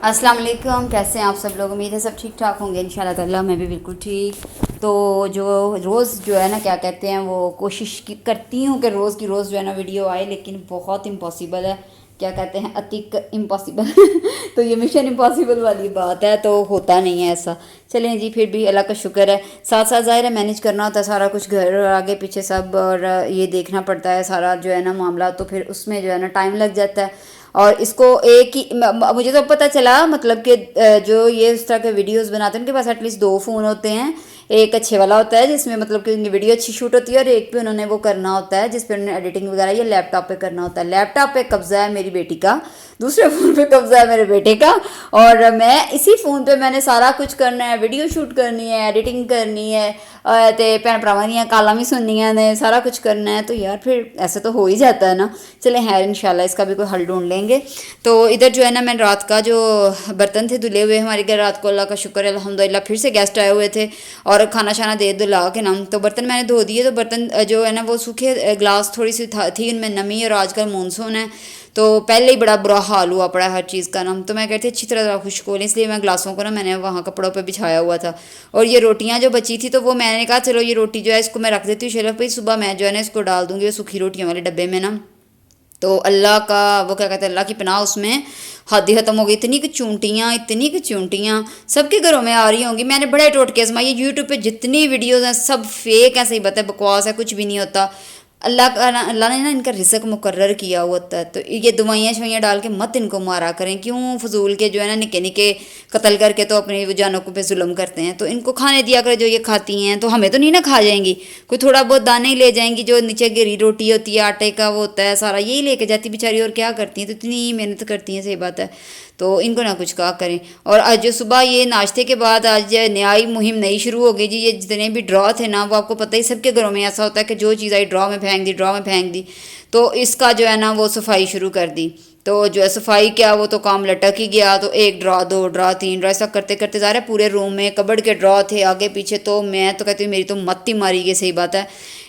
अस्सलाम वालेकुम। कैसे हैं आप सब लोग? उम्मीद है सब ठीक ठाक होंगे इंशाल्लाह ताला। मैं भी बिल्कुल ठीक। तो जो रोज़ जो है ना क्या कहते हैं वो करती हूँ कि रोज़ की रोज़ जो है ना वीडियो आए, लेकिन बहुत इम्पॉसिबल है। क्या कहते हैं अतिक इम्पॉसिबल तो ये मिशन इम्पॉसिबल वाली बात है, तो होता नहीं है ऐसा। चलें जी, फिर भी अल्लाह का शुक्र है। साथ साथ ज़ाहिर है मैनेज करना होता है सारा कुछ, घर और आगे पीछे सब, और ये देखना पड़ता है सारा जो है ना मामला, तो फिर उसमें जो है ना टाइम लग जाता है। और इसको एक ही मुझे तो पता चला मतलब कि जो ये उस तरह के वीडियोस बनाते हैं उनके पास एटलीस्ट दो फ़ोन होते हैं। एक अच्छे वाला होता है जिसमें मतलब कि उनकी वीडियो अच्छी शूट होती है, और एक पे उन्होंने वो करना होता है जिस पे उन्होंने एडिटिंग वगैरह ये लैपटॉप पे करना होता है। लैपटॉप पे कब्जा है मेरी बेटी का, दूसरे फ़ोन पे कब्जा है मेरे बेटे का, और मैं इसी फ़ोन पे मैंने सारा कुछ करना है। वीडियो शूट करनी है, एडिटिंग करनी है, ते भैन भरावां दियां कालां भी सुननियां ने, सारा कुछ करना है। तो यार फिर ऐसे तो हो ही जाता है ना। चले खैर इंशाल्लाह इसका भी कोई हल ढूंढ लेंगे। तो इधर जो है ना मैं रात का जो बर्तन थे धुले हुए हमारे घर, रात को अल्लाह का शुक्र है अल्हम्दुलिल्लाह फिर से गेस्ट आए हुए थे और खाना शाना दे धुला के ना, तो बर्तन मैंने धो दिए। तो बर्तन जो है ना वो सूखे गिलास थोड़ी सी थी उनमें नमी, और आजकल मानसून है तो पहले ही बड़ा बुरा हाल हुआ पड़ा है हर चीज़ का ना। तो मैं कहती अच्छी तरह खुश्क हो लें, इसलिए मैं गिलासों को ना मैंने वहाँ कपड़ों पे बिछाया हुआ था। और ये रोटियाँ जो बची थी तो वो मैंने कहा चलो ये रोटी जो है इसको मैं रख देती हूँ शेल्फ पे, सुबह मैं जो है ना इसको डाल दूँगी वो सूखी रोटियों वाले डब्बे में ना। तो अल्लाह का वो क्या कहते हैं अल्लाह की पनाह उसमें हद ही ख़त्म हो गई। इतनी कि चूंटियाँ सबके घरों में आ रही होंगी। मैंने बड़े टोटके आजमाए, यूट्यूब पे जितनी वीडियोज़ हैं सब फेक है, सही बात है, बकवास है, कुछ भी नहीं होता। अल्लाह ने ना इनका रिज़्क मुकर्रर किया हुआ होता है। तो ये दवाइयाँ शवाइयाँ डाल के मत इनको मारा करें, क्यों फजूल के जो है ना निके निके कत्ल करके तो अपनी जानों को पे जुल्म करते हैं। तो इनको खाने दिया करें जो ये खाती हैं, तो हमें तो नहीं ना खा जाएंगी, कोई थोड़ा बहुत दाने ही ले जाएंगी। जो नीचे गिरी रोटी होती है आटे का वो होता है सारा यही लेके जाती बेचारी, और क्या करती हैं, तो इतनी मेहनत करती हैं, सही बात है। तो इनको ना कुछ कहा करें। और आज जो सुबह ये नाश्ते के बाद आज नई मुहिम नई शुरू हो गई जी। ये जितने भी ड्रॉ थे ना वो आपको पता ही सबके घरों में ऐसा होता है कि जो चीज़ आई ड्रॉ में फेंक दी, ड्रॉ में फेंक दी। तो इसका जो है ना वो सफाई शुरू कर दी। तो जो है सफाई किया वो तो काम लटक ही गया। तो एक ड्रॉ, दो ड्रॉ, तीन ड्रॉ, ऐसा करते करते जा रहे पूरे रूम में कबर्ड के ड्रॉ थे आगे पीछे। तो मैं तो कहती हूँ मेरी तो मत ही मारी गई, सही बात है।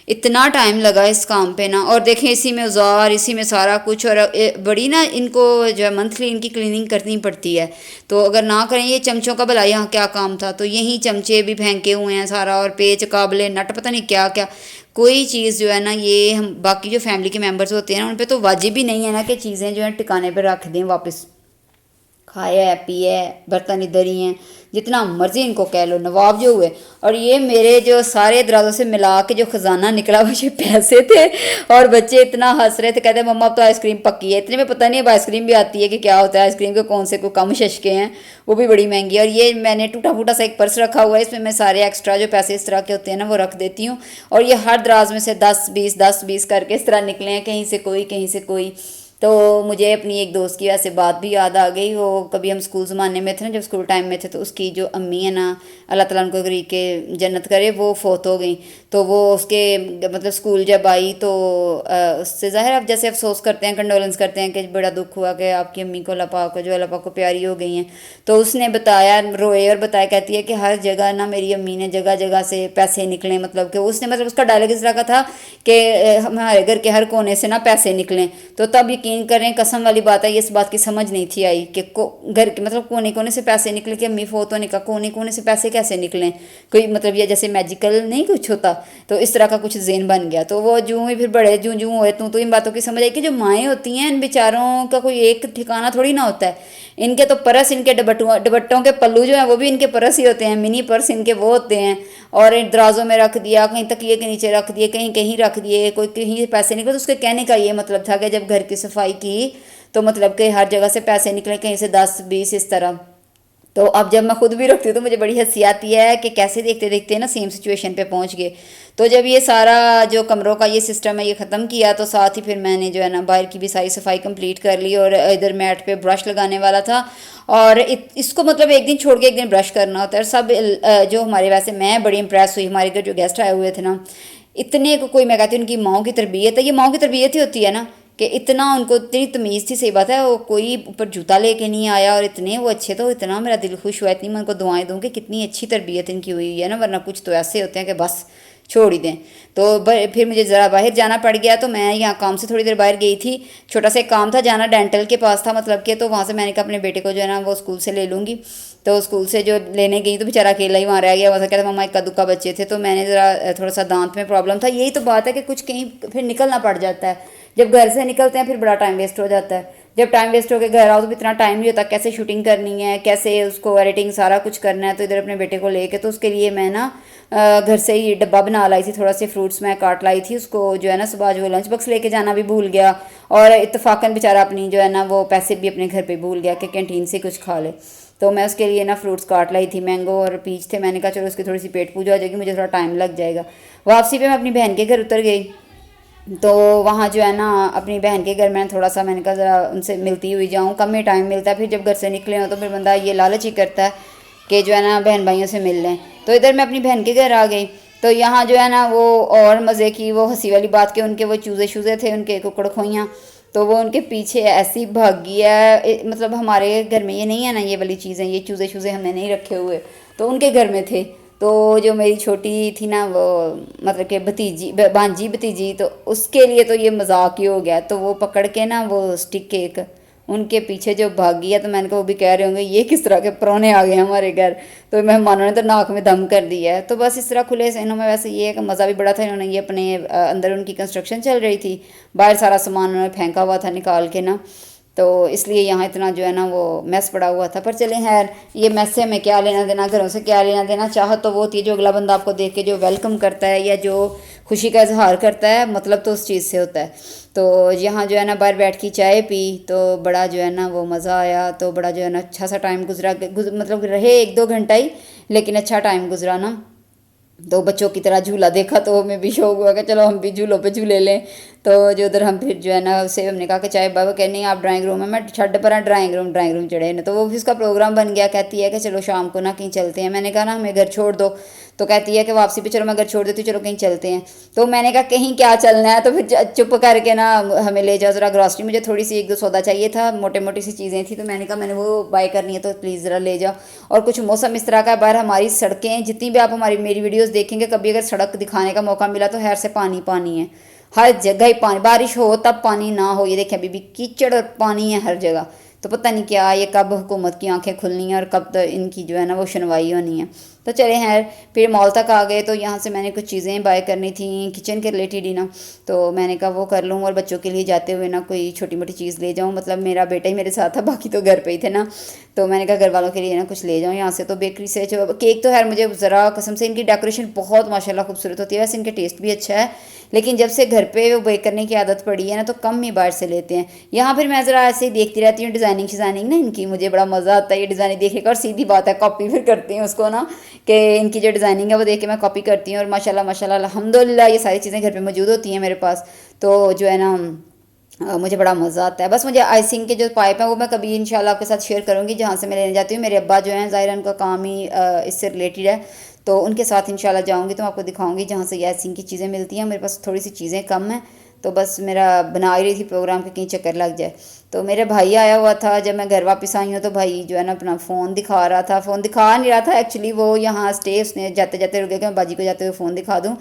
इतना टाइम लगा इस काम पे ना, और देखें इसी में औजार, इसी में सारा कुछ, और बड़ी ना इनको जो है मंथली इनकी क्लीनिंग करनी पड़ती है। तो अगर ना करें, ये चमचों का भला यहाँ क्या काम था, तो यही चमचे भी फेंके हुए हैं सारा, और पेच काबले नट पता नहीं क्या क्या। कोई चीज़ जो है ना ये हम बाकी जो फैमिली के मेंबर्स होते हैं ना उन पे तो वाजिब ही नहीं है ना कि चीज़ें जो है टिकाने पर रख दें वापस। खाया है पिया है, बर्तन इधर ही हैं, जितना मर्जी इनको कह लो नवाब जो हुए। और ये मेरे जो सारे दराजों से मिला के जो खजाना निकला वो ये पैसे थे। और बच्चे इतना हंस रहे थे, कहते मम्मा अब तो आइसक्रीम पक्की है। इतने में पता नहीं अब आइसक्रीम भी आती है कि क्या होता है, आइसक्रीम के कौन से को कम शशके हैं, वो भी बड़ी महंगी है। और ये मैंने टूटा फूटा सा एक पर्स रखा हुआ है, इसमें मैं सारे एक्स्ट्रा जो पैसे इस तरह के होते हैं ना वो रख देती हूँ। और ये हर दराज में से 10-20 करके इस तरह निकले हैं, कहीं से कोई कहीं से कोई। तो मुझे अपनी एक दोस्त की वैसे बात भी याद आ गई। वो कभी हम स्कूल ज़माने में थे ना, जब स्कूल टाइम में थे, तो उसकी जो अम्मी है ना अल्लाह ताला उनको गरीब के जन्नत करे, वो फोत हो गई। तो वो उसके मतलब स्कूल जब आई तो उससे ज़ाहिर अब जैसे अफसोस करते हैं, कंडोलेंस करते हैं कि बड़ा दुख हुआ कि आपकी अम्मी को अल्लाह पाक जो अल्लाह पाक को प्यारी हो गई हैं। तो उसने बताया, रोए और बताया, कहती है कि हर जगह ना मेरी अम्मी ने जगह जगह से पैसे निकले, मतलब कि उसने मतलब उसका डायलॉग इस तरह का था कि हमारे घर के हर कोने से ना पैसे निकलें। तो तब यकीन करें, कसम वाली बात है, ये इस बात की समझ नहीं थी आई कि घर के मतलब कोने कोने से पैसे निकले, कि अम्मी फोत होने का कोने कोने से पैसे कैसे निकलें, कोई मतलब ये जैसे मैजिकल नहीं कुछ होता। तो इस तरह का कुछ ज़ेन बन गया। तो वो जूँ ही फिर बड़े जूँ जूँ हुए तो इन बातों की समझ आई कि जो माएँ होती हैं इन बेचारों का कोई एक ठिकाना थोड़ी ना होता है। इनके तो परस, इनके दुपट्टों के पल्लू जो हैं वो भी इनके परस ही होते हैं, मिनी पर्स इनके वो होते हैं। और इन दराजों में रख दिया, कहीं तकिए के नीचे रख दिए, कहीं कहीं रख दिए, कोई कहीं पैसे निकले। तो उसके कहने का ये मतलब था कि जब घर की सफाई की तो मतलब कि हर जगह से पैसे निकले, कहीं से 10-20 इस तरह। तो अब जब मैं खुद भी रखती हूँ तो मुझे बड़ी हंसी आती है कि कैसे देखते देखते ना सेम सिचुएशन पे पहुँच गए। तो जब ये सारा जो कमरों का ये सिस्टम है ये ख़त्म किया, तो साथ ही फिर मैंने जो है ना बाहर की भी सारी सफाई कंप्लीट कर ली। और इधर मैट पे ब्रश लगाने वाला था, और इसको मतलब एक दिन छोड़ के एक दिन ब्रश करना होता है। और सब जो हमारे, वैसे मैं बड़ी इंप्रेस हुई, हमारे घर जो गेस्ट आए हुए थे ना, इतने को कोई, मैं कहती हूँ उनकी माओ की तरबियत है, ये माओ की तरबियत ही होती है ना, कि इतना उनको इतनी तमीज़ थी, सही बात है। वो कोई ऊपर जूता लेके नहीं आया, और इतने वो अच्छे, तो इतना मेरा दिल खुश हुआ, इतनी मैं उनको दुआएं दूँ कि कितनी अच्छी तरबियत इनकी हुई है ना। वरना कुछ तो ऐसे होते हैं कि बस छोड़ ही दें। तो फिर मुझे ज़रा बाहर जाना पड़ गया, तो मैं यहाँ काम से थोड़ी देर बाहर गई थी, छोटा सा एक काम था, जाना डेंटल के पास था मतलब के, तो वहाँ से मैंने कहा अपने बेटे को जो है ना वो स्कूल से ले लूँगी। तो स्कूल से जो लेने गई तो बेचारा अकेला ही वहाँ रह गया, वहाँ कहता मम्मा इक्का दुक्का बच्चे थे, तो मैंने ज़रा थोड़ा सा दांत में प्रॉब्लम था। यही तो बात है कि कुछ कहीं फिर निकलना पड़ जाता है, जब घर से निकलते हैं फिर बड़ा टाइम वेस्ट हो जाता है। जब टाइम वेस्ट होकर घर आओ तो इतना टाइम नहीं होता, कैसे शूटिंग करनी है, कैसे उसको एडिटिंग सारा कुछ करना है। तो इधर अपने बेटे को लेके तो उसके लिए मैं ना घर से ही डब्बा बना लाई थी, थोड़ा से फ्रूट्स मैं काट लाई थी, उसको जो है ना सुबह जो लंच बॉक्स लेके जाना भी भूल गया, और इत्तेफाकन बेचारा अपनी जो है ना वो पैसे भी अपने घर पे भूल गया कि कैंटीन से कुछ खा ले। तो मैं उसके लिए ना फ्रूट्स काट लाई थी, मैंगो और पीच थे। मैंने कहा चलो उसकी थोड़ी सी पेट पूजा हो जाएगी, मुझे थोड़ा टाइम लग जाएगा। वापसी पे मैं अपनी बहन के घर उतर गई, तो वहाँ जो है ना अपनी बहन के घर में थोड़ा सा मैंने कहा ज़रा उनसे मिलती हुई जाऊँ, कम ही टाइम मिलता है, फिर जब घर से निकले हो तो फिर बंदा ये लालच ही करता है कि जो है ना बहन भाइयों से मिल लें। तो इधर मैं अपनी बहन के घर आ गई, तो यहाँ जो है ना वो और मज़े की वो हंसी वाली बात कि उनके वो चूज़े शूज़े थे, उनके कुकड़ खोइयाँ, तो वो उनके पीछे ऐसी भागी है। मतलब हमारे घर में ये नहीं है ना ये वाली चीज़ें, ये चूज़े शूज़े हमने नहीं रखे हुए, तो उनके घर में थे। तो जो मेरी छोटी थी ना वो मतलब कि भतीजी भांजी भतीजी, तो उसके लिए तो ये मजाक ही हो गया। तो वो पकड़ के ना वो स्टिक केक उनके पीछे जो भागी है, तो मैंने कहा वो भी कह रहे होंगे ये किस तरह के परौने आ गए हमारे घर, तो मेहमानों ने तो नाक में दम कर दिया है। तो बस इस तरह खुले सहनों में वैसे ये है कि मज़ा भी बड़ा था। इन्होंने ये अपने अंदर उनकी कंस्ट्रक्शन चल रही थी, बाहर सारा सामान उन्होंने फेंका हुआ था निकाल के ना, तो इसलिए यहाँ इतना जो है ना वो मैस पड़ा हुआ था। पर चलें खैर, ये मैस से हमें क्या लेना देना, घरों से क्या लेना देना। चाहत तो वो होती है जो अगला बंदा आपको देख के जो वेलकम करता है या जो खुशी का इजहार करता है, मतलब तो उस चीज़ से होता है। तो यहाँ जो है ना बाहर बैठ के चाय पी, तो बड़ा जो है ना वो मज़ा आया, तो बड़ा जो है ना अच्छा सा टाइम गुजरा, मतलब रहे 1-2 घंटा ही, लेकिन अच्छा टाइम गुजरा ना। तो बच्चों की तरह झूला देखा तो हमें भी शौक हुआ कि चलो हम भी झूलों पे झूले लें। तो जो उधर हम फिर जो है ना उससे हमने कहा कि चाहे बाबा कह नहीं आप ड्राइंग रूम में, मैं छड़ पर ड्राइंग रूम चढ़े ना, तो वो भी उसका प्रोग्राम बन गया। कहती है कि चलो शाम को ना कहीं चलते हैं। मैंने कहा ना हमें घर छोड़ दो, तो कहती है कि वापसी पे चलो मैं घर छोड़ देती हूँ, चलो कहीं चलते हैं। तो मैंने कहा कहीं क्या चलना है, तो फिर चुप करके ना हमें ले जाओ ज़रा ग्रॉसरी, मुझे थोड़ी सी 1-2 सौदा चाहिए था, मोटे मोटी सी चीज़ें थी, तो मैंने कहा मैंने वो बाय करनी है तो प्लीज़ ज़रा ले जाओ। और कुछ मौसम इस तरह का बाहर हमारी सड़कें जितनी भी आप हमारी मेरी वीडियोस देखेंगे, कभी अगर सड़क दिखाने का मौका मिला तो हर से पानी पानी है, हर जगह ही पानी, बारिश हो तब पानी ना हो, ये देखें अभी भी कीचड़ और पानी है हर जगह। तो पता नहीं क्या ये कब हुकूमत की आंखें खुलनी है और कब तो इनकी जो है ना वो सुनवाई होनी है। तो चले हैं फिर मॉल तक आ गए, तो यहाँ से मैंने कुछ चीज़ें बाय करनी थी किचन के रिलेटेड ही ना, तो मैंने कहा वो कर लूँ, और बच्चों के लिए जाते हुए ना कोई छोटी मोटी चीज़ ले जाऊँ। मतलब मेरा बेटा ही मेरे साथ था, बाकी तो घर पे ही थे ना, तो मैंने कहा घर वालों के लिए ना कुछ ले जाऊँ यहाँ से। तो बेकरी से जो केक, तो यार मुझे ज़रा कसम से इनकी डेकोरेशन बहुत माशाल्लाह खूबसूरत होती है, वैसे इनका टेस्ट भी अच्छा है, लेकिन जब से घर पे वो बेक करने की आदत पड़ी है ना तो कम ही बाहर से लेते हैं। यहाँ फिर मैं ज़रा ऐसे ही देखती रहती हूँ डिज़ाइनिंग शिज़ाइनिंग ना इनकी, मुझे बड़ा मज़ा आता है ये डिज़ाइनिंग देखने का, और सीधी बात है कॉपी फिर करती हूँ उसको ना, कि इनकी जो डिज़ाइनिंग है वो देख के मैं कॉपी करती हूँ। और माशाल्लाह माशाल्लाह अल्हम्दुलिल्लाह ये सारी चीज़ें घर पे मौजूद होती हैं मेरे पास, तो जो है ना मुझे बड़ा मज़ा आता है। बस मुझे आइसिंग के जो पाइप हैं वो मैं कभी इंशाल्लाह आपके साथ शेयर करूँगी जहाँ से मैं लेने जाती हूँ। मेरे अब्बा जो हैं ज़ाहिर उनका काम ही इससे रिलेटेड है, तो उनके साथ इंशाल्लाह जाऊँगी तो मैं आपको दिखाऊँगी जहाँ से ये आइसिंग की चीज़ें मिलती हैं। मेरे पास थोड़ी सी चीज़ें कम हैं, तो बस मेरा बना ही रही थी प्रोग्राम के कहीं चक्कर लग जाए। तो मेरे भाई आया हुआ था, जब मैं घर वापस आई हूँ तो भाई जो है ना अपना फ़ोन दिखा रहा था, फ़ोन दिखा नहीं रहा था एक्चुअली, वो यहाँ स्टे उसने जाते जाते रुक गया कि मैं बाजी को जाते हुए फ़ोन दिखा दूँ।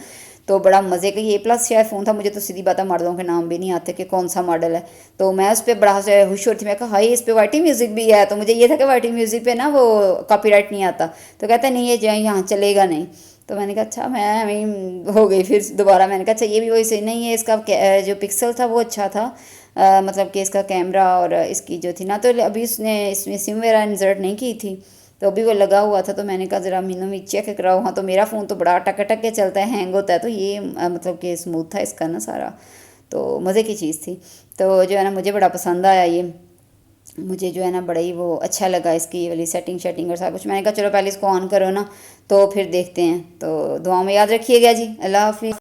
तो बड़ा मज़े का ये प्लस शायद फ़ोन था, मुझे तो सीधी बात है मॉडलों के नाम भी नहीं आते कि कौन सा मॉडल है। तो मैं उस पर बड़ा से खुश होती थी, मैं कहा हाई इस पर वाईटी म्यूज़िक भी है, तो मुझे ये था कि वाईटी म्यूज़िक पे ना वो कॉपीराइट नहीं आता, तो कहता नहीं ये जो यहाँ चलेगा नहीं। तो मैंने कहा अच्छा, मैं वहीं हो गई फिर दोबारा, मैंने कहा अच्छा ये भी वही सही नहीं है, इसका जो पिक्सल था वो अच्छा था, मतलब कि इसका कैमरा और इसकी जो थी ना, तो अभी उसने इसमें सिम वगैरह इंसर्ट नहीं की थी, तो अभी वो लगा हुआ था। तो मैंने कहा ज़रा मीनू भी चेक कराओ। हाँ, तो मेरा फ़ोन तो बड़ा टक टक के चलता है, हैंग होता है, तो ये मतलब कि स्मूथ था इसका ना सारा, तो मज़े की चीज़ थी। तो जो है ना मुझे बड़ा पसंद आया ये, मुझे जो है ना बड़ा ही वो अच्छा लगा इसकी ये वाली सेटिंग शेटिंग और सब कुछ। मैंने कहा चलो पहले इसको ऑन करो ना, तो फिर देखते हैं। तो दुआ में याद रखिएगा जी, अल्लाह हाफिज़।